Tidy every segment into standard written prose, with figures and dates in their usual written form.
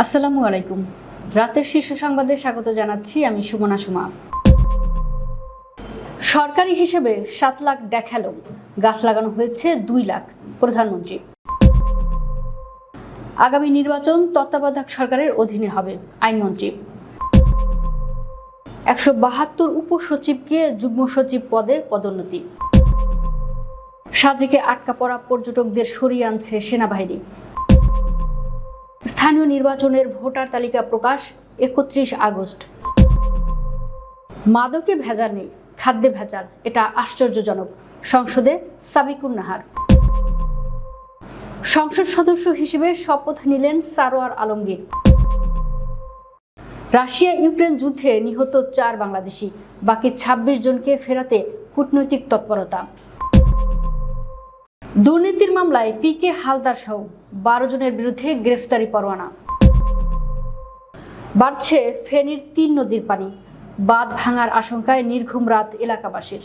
আসসালামু আলাইকুম। রাতের শীর্ষ সংবাদে স্বাগত জানাচ্ছি আমি সুমনা সুমা। সরকারি হিসেবে 7 লাখ দেখালো, গাছ লাগানো হয়েছে 2 লাখ। প্রধানমন্ত্রী। আগামী নির্বাচন তত্ত্বাবধায়ক সরকারের অধীনে হবে, আইনমন্ত্রী। 172 উপসচিবকে যুগ্ম সচিব পদে পদোন্নতি। সাজেকে আটকা পড়া পর্যটকদের সরিয়ে আনছে সেনাবাহিনী। স্থানীয় নির্বাচনের ভোটার তালিকা প্রকাশ 31 আগস্ট। মাদকে ভেজাল নেই, খাদ্যে ভেজাল, এটা আশ্চর্যজনক। সংসদে সাবিকুন নাহার। সংসদ সদস্য হিসেবে শপথ নিলেন সারোয়ার আলমগীর। রাশিয়া ইউক্রেন যুদ্ধে নিহত 4 বাংলাদেশি, বাকি 26 জনকে ফেরাতে কূটনৈতিক তৎপরতা। দুর্নীতির মামলায় পিকে হালদার সহ 12 জনের বিরুদ্ধে গ্রেফতারি পরোয়ানা। বাড়ছে ফেনীর 3 নদীর পানি, বাঁধ ভাঙার আশঙ্কায় নির্ঘুম রাত এলাকাবাসীর।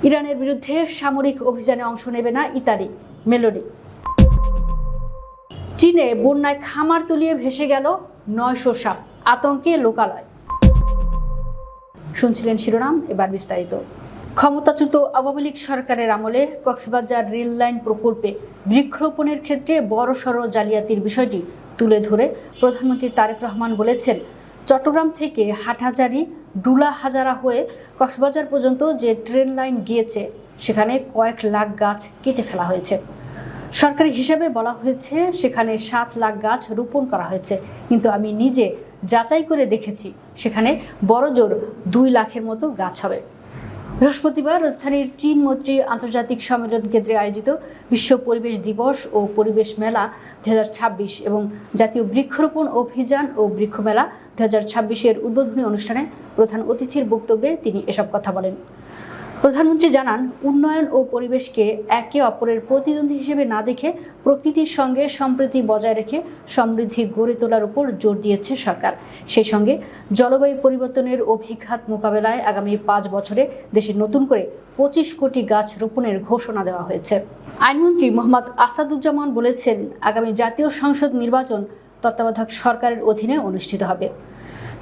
ইরানের বিরুদ্ধে সামরিক অভিযানে অংশ নেবে না ইতালি, মেলোডি। চীনে বন্যায় খামার তলিয়ে ভেসে গেল 900 সাপ, আতঙ্কে লোকালয়। শুনছিলেন শিরোনাম, এবার বিস্তারিত। ক্ষমতাচ্যুত আওয়ামী লীগ সরকারের আমলে কক্সবাজার রেল লাইন প্রকল্পে বৃক্ষরোপণের ক্ষেত্রে বড়সড় জালিয়াতির বিষয়টি তুলে ধরে প্রধানমন্ত্রী তারেক রহমান বলেছেন, চট্টগ্রাম থেকে হাটহাজারী, ডুলা হাজারা হয়ে কক্সবাজার পর্যন্ত যে ট্রেন লাইন গিয়েছে সেখানে কয়েক লাখ গাছ কেটে ফেলা হয়েছে। সরকারি হিসাবে বলা হয়েছে সেখানে 7 লাখ গাছ রোপণ করা হয়েছে, কিন্তু আমি নিজে যাচাই করে দেখেছি সেখানে বড়জোর 2 লাখের মতো গাছ হবে। বৃহস্পতিবার রাজধানীর চীন মৈত্রী আন্তর্জাতিক সম্মেলন কেন্দ্রে আয়োজিত বিশ্ব পরিবেশ দিবস ও পরিবেশ মেলা 2026 এবং জাতীয় বৃক্ষরোপণ অভিযান ও বৃক্ষ মেলা 2026-এর উদ্বোধনী অনুষ্ঠানে প্রধান অতিথির বক্তব্যে তিনি এসব কথা বলেন। প্রধানমন্ত্রী জানান, উন্নয়ন ও পরিবেশকে একে অপরের প্রতিদ্বন্দ্বী হিসেবে না দেখে প্রকৃতির সঙ্গে সম্প্রীতি বজায় রেখে সমৃদ্ধি গড়ে তোলার উপর জোর দিয়েছে সরকার। সেই সঙ্গে জলবায়ু পরিবর্তনের অভিঘাত মোকাবেলায় আগামী 5 বছরে দেশে নতুন করে 25 কোটি গাছ রোপণের ঘোষণা দেওয়া হয়েছে। আইনমন্ত্রী মোহাম্মদ আসাদুজ্জামান বলেছেন, আগামী জাতীয় সংসদ নির্বাচন তত্ত্বাবধায়ক সরকারের অধীনে অনুষ্ঠিত হবে।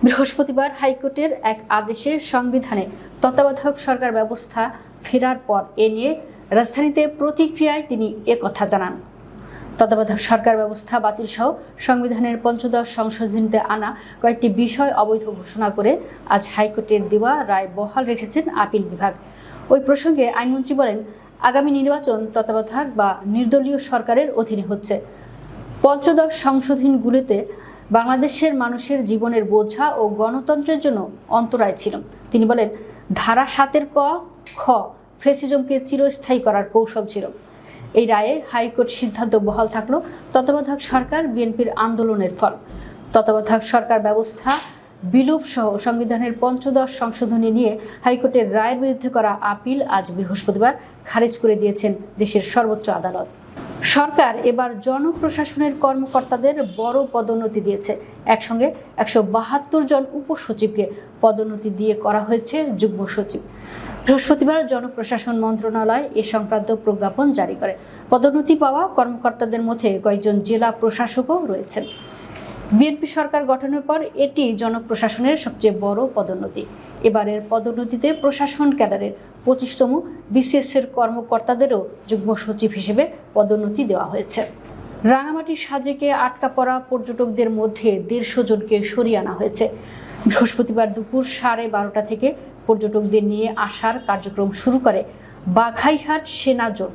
বৃহস্পতিবার হাইকোর্টের এক আদেশে সংবিধানে তত্ত্বাবধায়ক সরকার ব্যবস্থা ফেরার পর এ নিয়ে রাজধানীতে প্রতিক্রিয়ায় তিনি একথা জানান। তত্ত্বাবধায়ক সরকার ব্যবস্থা বাতিল সহ সংবিধানের 15 সংশোধনীতে আনা কয়েকটি বিষয় অবৈধ ঘোষণা করে আজ হাইকোর্টের দেওয়া রায় বহাল রেখেছেন আপিল বিভাগ। ওই প্রসঙ্গে আইনমন্ত্রী বলেন, আগামী নির্বাচন তত্ত্বাবধায়ক বা নির্দলীয় সরকারের অধীনে হচ্ছে। 15 সংশোধনীগুলিতে বাংলাদেশের মানুষের জীবনের বোঝা ও গণতন্ত্রের জন্য অন্তরায় ছিল। তিনি বলেন, ধারা 7-এর ক, খ ফ্যাসিজমকে চিরস্থায়ী করার কৌশল ছিল। এই রায়ে হাইকোর্ট সিদ্ধান্ত বহাল থাকলো তত্ত্বাবধায়ক সরকার বিএনপির আন্দোলনের ফল। তত্ত্বাবধায়ক সরকার ব্যবস্থা বিলোপ সহ সংবিধানের 15 সংশোধনী নিয়ে হাইকোর্টের রায়ের বিরুদ্ধে করা আপিল আজ বৃহস্পতিবার খারিজ করে দিয়েছেন দেশের সর্বোচ্চ আদালত। সরকার এবার জনপ্রশাসনের কর্মকর্তাদের বড় পদোন্নতি দিয়েছে। একসঙ্গে 172 জন উপসচিবকে পদোন্নতি দিয়ে করা হয়েছে যুগ্ম সচিব। বৃহস্পতিবার জনপ্রশাসন মন্ত্রণালয় এ সংক্রান্ত প্রজ্ঞাপন জারি করে। পদোন্নতি পাওয়া কর্মকর্তাদের মধ্যে কয়েকজন জেলা প্রশাসকও রয়েছেন। বিএনপি সরকার গঠনের পর এটি জনপ্রশাসনের সবচেয়ে বড় পদোন্নতি। এবারের পদোন্নতিতে প্রশাসন ক্যাডারের 25তম বিসিএসের কর্মকর্তাদেরও যুগ্ম সচিব হিসেবে পদোন্নতি দেওয়া হয়েছে। রাঙামাটির সাজেকে আটকা পড়া পর্যটকদের মধ্যে 150 জনকে সরিয়ে আনা হয়েছে। বৃহস্পতিবার দুপুর 12:30 থেকে পর্যটকদের নিয়ে আসার কার্যক্রম শুরু করে বাঘাইহাট সেনা জোন।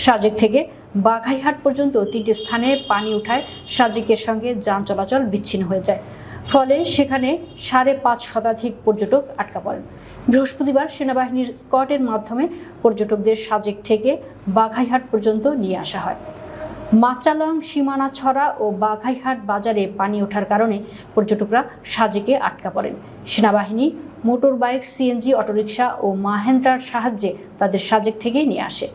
সাজেক থেকে বাঘাইহাট পর্যন্ত 3টি স্থানে পানি উঠায় সাজেকের সঙ্গে যান চলাচল বিচ্ছিন্ন হয়ে যায়। ফলে সেখানে 5.5 শতাধিক পর্যটক আটকা পড়েন। বৃহস্পতিবার সেনাবাহিনীর স্কটের মাধ্যমে পর্যটকদের সাজেক থেকে বাঘাইহাট পর্যন্ত নিয়ে আসা হয়। মাচালং, সীমানাছড়া ও বাঘাইহাট বাজারে পানি ওঠার কারণে পর্যটকরা সাজেকে আটকা পড়েন। সেনাবাহিনী মোটর বাইক, সিএনজি, অটোরিকশা ও মাহেন্দ্রার সাহায্যে তাদের সাজেক থেকেই নিয়ে আসে।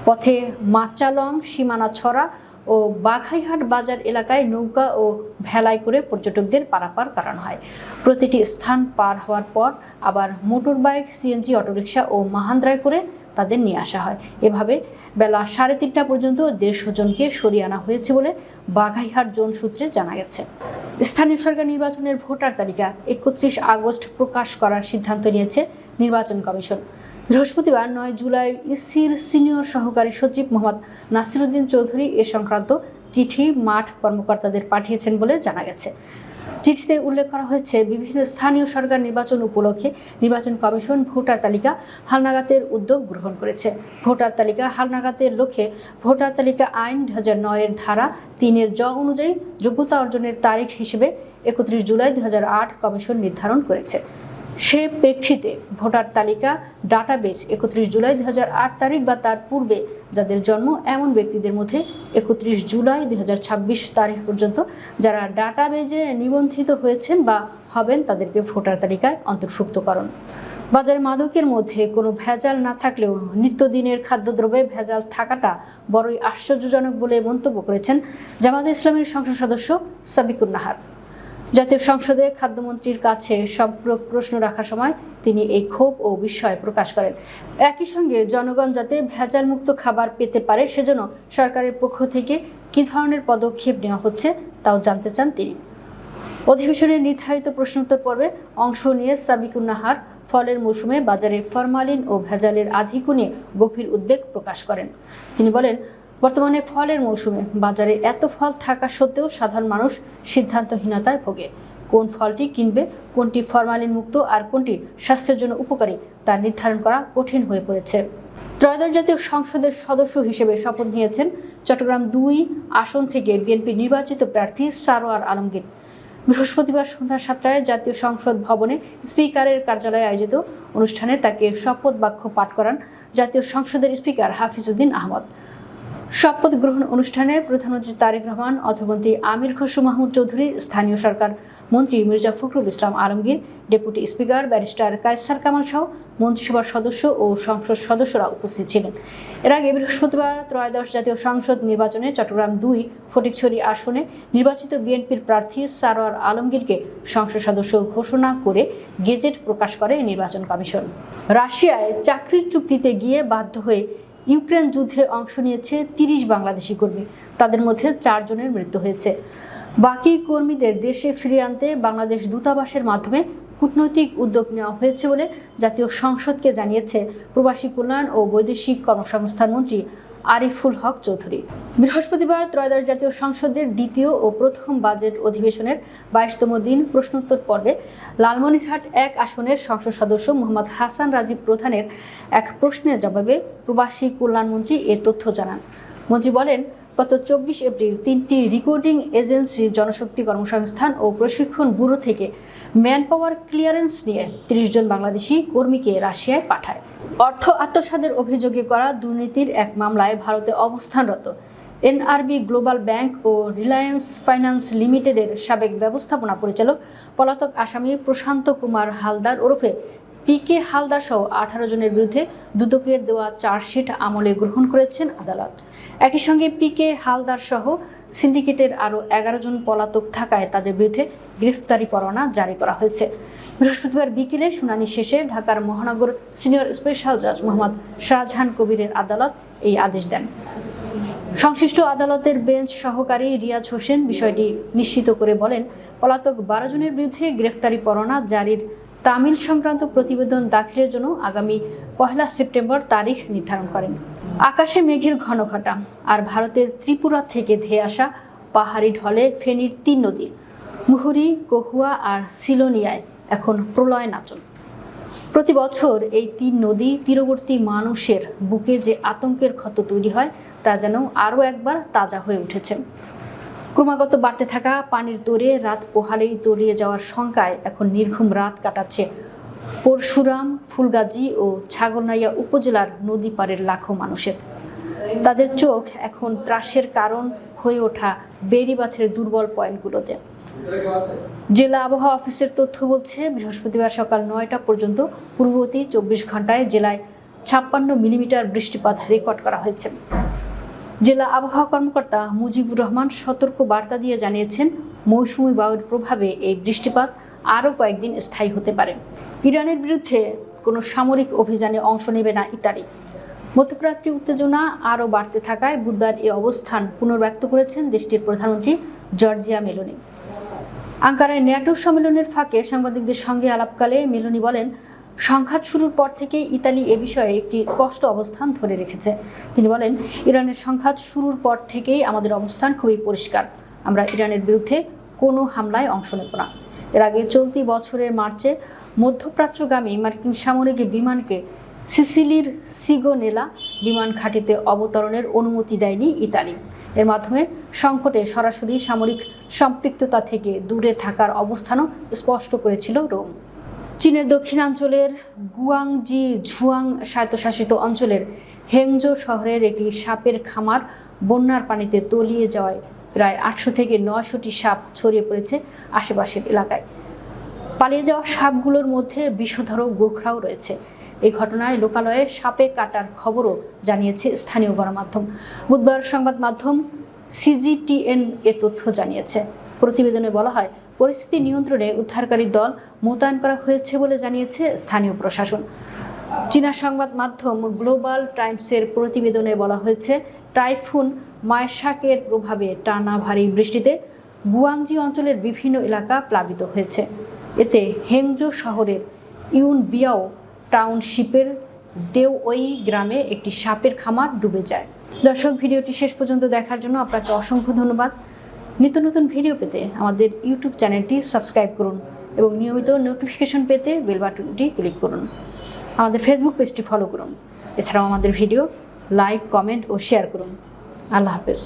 পথে মাচালং, সীমানাছড়া ও বাঘাইহাট বাজার এলাকায় নৌকা ও ভেলায় করে পর্যটকদের পারাপার করানো হয়। প্রতিটি স্থান পার হওয়ার পর আবার মোটর বাইক, সিএনজি, অটোরিকশা ও মাহেন্দ্রায় করে তাদের নিয়ে আসা হয়। এভাবে বেলা 3:30টা পর্যন্ত 150 জনকে সরিয়ে আনা হয়েছে বলে বাঘাইহাট জোন সূত্রে জানা গেছে। স্থানীয় সরকার নির্বাচনের ভোটার তালিকা 31 আগস্ট প্রকাশ করার সিদ্ধান্ত নিয়েছে নির্বাচন কমিশন। বৃহস্পতিবার 9 জুলাই ইসির সিনিয়র সহকারী সচিব মোহাম্মদ নাসিরুদ্দিন চৌধুরী এ সংক্রান্ত চিঠি মাঠ কর্মকর্তাদের পাঠিয়েছেন বলে জানা গেছে। চিঠিতে উল্লেখ করা হয়েছে, বিভিন্ন স্থানীয় সরকার নির্বাচন উপলক্ষে নির্বাচন কমিশন ভোটার তালিকা হালনাগাদের উদ্যোগ গ্রহণ করেছে। ভোটার তালিকা হালনাগাদের লক্ষ্যে ভোটার তালিকা আইন 2009 এর ধারা 3 জ অনুযায়ী যোগ্যতা অর্জনের তারিখ হিসেবে 31 জুলাই 2008 কমিশন নির্ধারণ করেছে। সে প্রেক্ষিতে ভোটার তালিকা ডাটাবেজ 31 জুলাই 2008 তারিখ বা তার পূর্বে যাদের জন্ম এমন ব্যক্তিদের মধ্যে 31 জুলাই 2026 তারিখ পর্যন্ত যারা ডাটাবেজে নিবন্ধিত হয়েছেন বা হবেন তাদেরকে ভোটার তালিকায় অন্তর্ভুক্তকরণ। বাজারে মাদকের মধ্যে কোনো ভেজাল না থাকলেও নিত্যদিনের খাদ্যদ্রব্যে ভেজাল থাকাটা বড়ই আশ্চর্যজনক বলে মন্তব্য করেছেন জামায়াতে ইসলামীর সংসদ সদস্য সাবিকুন নাহার। জাতীয় সংসদে খাদ্যমন্ত্রীর কাছে সম্পূরক প্রশ্ন রাখার সময় তিনি এই ক্ষোভ ও বিস্ময় প্রকাশ করেন। একই সঙ্গে জনগণ যাতে ভেজাল মুক্ত খাবার পেতে পারে সেজন্য সরকারের পক্ষ থেকে কী ধরনের পদক্ষেপ নেওয়া হচ্ছে তাও জানতে চান তিনি। অধিবেশনের নির্ধারিত প্রশ্নোত্তর পর্বে অংশ নিয়ে সাবিকুন নাহার ফলের মৌসুমে বাজারে ফরমালিন ও ভেজালের আধিক্য নিয়ে গভীর উদ্বেগ প্রকাশ করেন। তিনি বলেন, বর্তমানে ফলের মৌসুমে বাজারে এত ফল থাকা সত্ত্বেও সাধারণ মানুষ সিদ্ধান্তহীনতায় ভোগে। কোন ফলটি কিনবে, কোনটি ফরমালিন মুক্ত আর কোনটি স্বাস্থ্যের জন্য উপকারী তা নির্ধারণ করা কঠিন হয়ে পড়েছে। ত্রয়োদশ জাতীয় সংসদের সদস্য হিসেবে শপথ নিয়েছেন চট্টগ্রাম 2 আসন থেকে বিএনপি নির্বাচিত প্রার্থী সারোয়ার আলমগীর। বৃহস্পতিবার সন্ধ্যা 7টায় জাতীয় সংসদ ভবনে স্পিকারের কার্যালয়ে আয়োজিত অনুষ্ঠানে তাকে শপথ বাক্য পাঠ করান জাতীয় সংসদের স্পিকার হাফিজউদ্দিন আহমদ। শপথ গ্রহণ অনুষ্ঠানে প্রধানমন্ত্রী তারেক রহমান, অর্থমন্ত্রী আমির খসরু মাহমুদ চৌধুরী, স্থানীয় সরকার মন্ত্রী Mirza Fakhrul Islam Alamgir, deputy speaker barrister Kaisar Kamal সহ মন্ত্রিসভার সদস্য ও সংসদ সদস্যরা উপস্থিত ছিলেন। এর আগে বৃহস্পতিবার ত্রয়োদশ জাতীয় সংসদ নির্বাচনে চট্টগ্রাম 2 ফটিকছড়ি আসনে নির্বাচিত বিএনপির প্রার্থী সারোয়ার আলমগীরকে সংসদ সদস্য ঘোষণা করে গেজেট প্রকাশ করে নির্বাচন কমিশন। রাশিয়ায় চাকরির চুক্তিতে গিয়ে বাধ্য হয়ে ইউক্রেন যুদ্ধে অংশ নিয়েছে 30 বাংলাদেশি কর্মী। তাদের মধ্যে 4 জনের মৃত্যু হয়েছে। বাকি কর্মীদের দেশে ফিরিয়ে আনতে বাংলাদেশ দূতাবাসের মাধ্যমে কূটনৈতিক উদ্যোগ নেওয়া হয়েছে বলে জাতীয় সংসদকে জানিয়েছে প্রবাসী কল্যাণ ও বৈদেশিক কর্মসংস্থান মন্ত্রী আরিফুল হক চৌধুরী। বৃহস্পতিবার ত্রয়োদশ জাতীয় সংসদের দ্বিতীয় ও প্রথম বাজেট অধিবেশনের 22তম দিন প্রশ্নোত্তর পর্বে লালমনিরহাট 1 আসনের সংসদ সদস্য মোহাম্মদ হাসান রাজীব প্রধানের এক প্রশ্নের জবাবে প্রবাসী কল্যাণমন্ত্রী এ তথ্য জানান। মন্ত্রী বলেন, গত 24 এপ্রিল 3টি রেকর্ডিং এজেন্সি, জনশক্তি কর্মসংস্থান ও প্রশিক্ষণ ব্যুরো থেকে ম্যান পাওয়ার ক্লিয়ারেন্স নিয়ে 30 জন বাংলাদেশি কর্মীকে রাশিয়ায় পাঠায়। অর্থ আত্মসাতের অভিযোগে করা দুর্নীতির এক মামলায় ভারতে অবস্থানরত এনআরবি গ্লোবাল ব্যাংক ও রিলায়েন্স ফাইন্যান্স লিমিটেডের সাবেক ব্যবস্থাপনা পরিচালক পলাতক আসামি প্রশান্ত কুমার হালদার ওরফে পিকে হালদার সহ 18 জনের বিরুদ্ধে দুদকের দেওয়া চার্জশিট আমলে গ্রহণ করেছেন আদালত। একই সঙ্গে পিকে হালদার সহ সিন্ডিকেটের আরও 11 জন পলাতক থাকায় তাদের বিরুদ্ধে গ্রেফতারি পরোয়ানা জারি করা হয়েছে। বৃহস্পতিবার বিকেলে শুনানি শেষে ঢাকার মহানগর সিনিয়র স্পেশাল জাজ মোহাম্মদ শাহজাহান কবিরের আদালত এই আদেশ দেন। সংশ্লিষ্ট আদালতের বেঞ্চ সহকারী রিয়াজ হোসেন বিষয়টি নিশ্চিত করে বলেন, পলাতক 12 জনের বিরুদ্ধে গ্রেফতারি পরোয়ানা জারির তামিল সংক্রান্ত প্রতিবেদন দাখিলের জন্য আগামী 1 সেপ্টেম্বর তারিখ নির্ধারণ করেন। আকাশে মেঘের ঘনঘটা আর ভারতের ত্রিপুরা থেকে ধেয়ে আসা পাহাড়ি ঢলে ফেনীর 3 নদী মুহুরী, কহুয়া আর সিলোনিয়ায় এখন প্রলয় নাচন। প্রতি বছর এই 3 নদী তীরবর্তী মানুষের বুকে যে আতঙ্কের ক্ষত তৈরি হয় তা যেন আরও একবার তাজা হয়ে উঠেছে। ক্রমাগত বাড়তে থাকা পানির তোরে রাত পোহালেই তলিয়ে যাওয়ার শঙ্কায় এখন নির্ঘুম রাত কাটাচ্ছে পরশুরাম, ফুলগাজী ও ছাগলনাইয়া উপজেলার নদী পাড়ের লাখো মানুষের। তাদের চোখ এখন ত্রাসের কারণ হয়ে ওঠা বেড়িবাঁধের দুর্বল পয়েন্টগুলোতে। জেলা আবহাওয়া অফিসের তথ্য বলছে, বৃহস্পতিবার সকাল 9টা পর্যন্ত পূর্ববর্তী 24 ঘন্টায় জেলায় 56 মিলিমিটার বৃষ্টিপাত রেকর্ড করা হয়েছে। জেলা আবহাওয়া কর্মকর্তা মুজিবুর রহমান সতর্ক বার্তা দিয়ে জানিয়েছেন, মৌসুমী বায়ুর প্রভাবে এই বৃষ্টিপাত আরও কয়েকদিন স্থায়ী হতে পারে। ইরানের বিরুদ্ধে কোনো সামরিক অভিযানে অংশ নেবে না ইতালি। মধ্যপ্রাচ্যে উত্তেজনা আরও বাড়তে থাকায় বুধবার এ অবস্থান পুনর্ব্যক্ত করেছেন দেশটির প্রধানমন্ত্রী জর্জিয়া মেলোনি। আঙ্কারায় ন্যাটো সম্মেলনের ফাঁকে সাংবাদিকদের সঙ্গে আলাপকালে মেলোনি বলেন, সংঘাত শুরুর পর থেকে ইতালি এ বিষয়ে একটি স্পষ্ট অবস্থান ধরে রেখেছে। তিনি বলেন, ইরানের সংঘাত শুরুর পর থেকেই আমাদের অবস্থান খুবই পরিষ্কার। আমরা ইরানের বিরুদ্ধে কোনো হামলায় অংশ নেব না। এর আগে চলতি বছরের মার্চে মধ্যপ্রাচ্যগামী মার্কিন সামরিক বিমানকে সিসিলির সিগোনেলা বিমান ঘাঁটিতে অবতরণের অনুমতি দেয়নি ইতালি। এর মাধ্যমে সংকটে সরাসরি সামরিক সম্পৃক্ততা থেকে দূরে থাকার অবস্থানও স্পষ্ট করেছিল রোম। চীনের দক্ষিণাঞ্চলের গুয়াংজি ঝুয়াং স্বায়ত্তশাসিত অঞ্চলের হেংজো শহরের একটি সাপের খামার বন্যার পানিতে তলিয়ে যাওয়ায় প্রায় 800 থেকে 900টি সাপ ছড়িয়ে পড়েছে আশেপাশের এলাকায়। পালিয়ে যাওয়া সাপগুলোর মধ্যে বিষধর গোখরাও রয়েছে। এই ঘটনায় লোকালয়ে সাপে কাটার খবরও জানিয়েছে স্থানীয় গণমাধ্যম। বুধবার সংবাদ মাধ্যম সিজিটিএন এ তথ্য জানিয়েছে। প্রতিবেদনে বলা হয়, পরিস্থিতি নিয়ন্ত্রণে উদ্ধারকারী দল মোতায়েন করা হয়েছে বলে জানিয়েছে স্থানীয় প্রশাসন। চীনা সংবাদ মাধ্যম গ্লোবাল টাইমসের প্রতিবেদনে বলা হয়েছে, টাইফুন মায়শাকের প্রভাবে টানা ভারী বৃষ্টিতে গুয়াংজি অঞ্চলের বিভিন্ন এলাকা প্লাবিত হয়েছে। এতে হেংজো শহরের ইউনবিয়াও টাউনশিপের দেওই গ্রামে একটি সাপের খামার ডুবে যায়। দর্শক, ভিডিওটি শেষ পর্যন্ত দেখার জন্য আপনাকে অসংখ্য ধন্যবাদ। নিত্য নতুন ভিডিও পেতে আমাদের ইউটিউব চ্যানেলটি সাবস্ক্রাইব করুন এবং নিয়মিত নোটিফিকেশন পেতে বেল বাটনটি ক্লিক করুন। আমাদের ফেসবুক পেজটি ফলো করুন। এছাড়াও আমাদের ভিডিও লাইক, কমেন্ট ও শেয়ার করুন। আল্লাহ হাফেজ।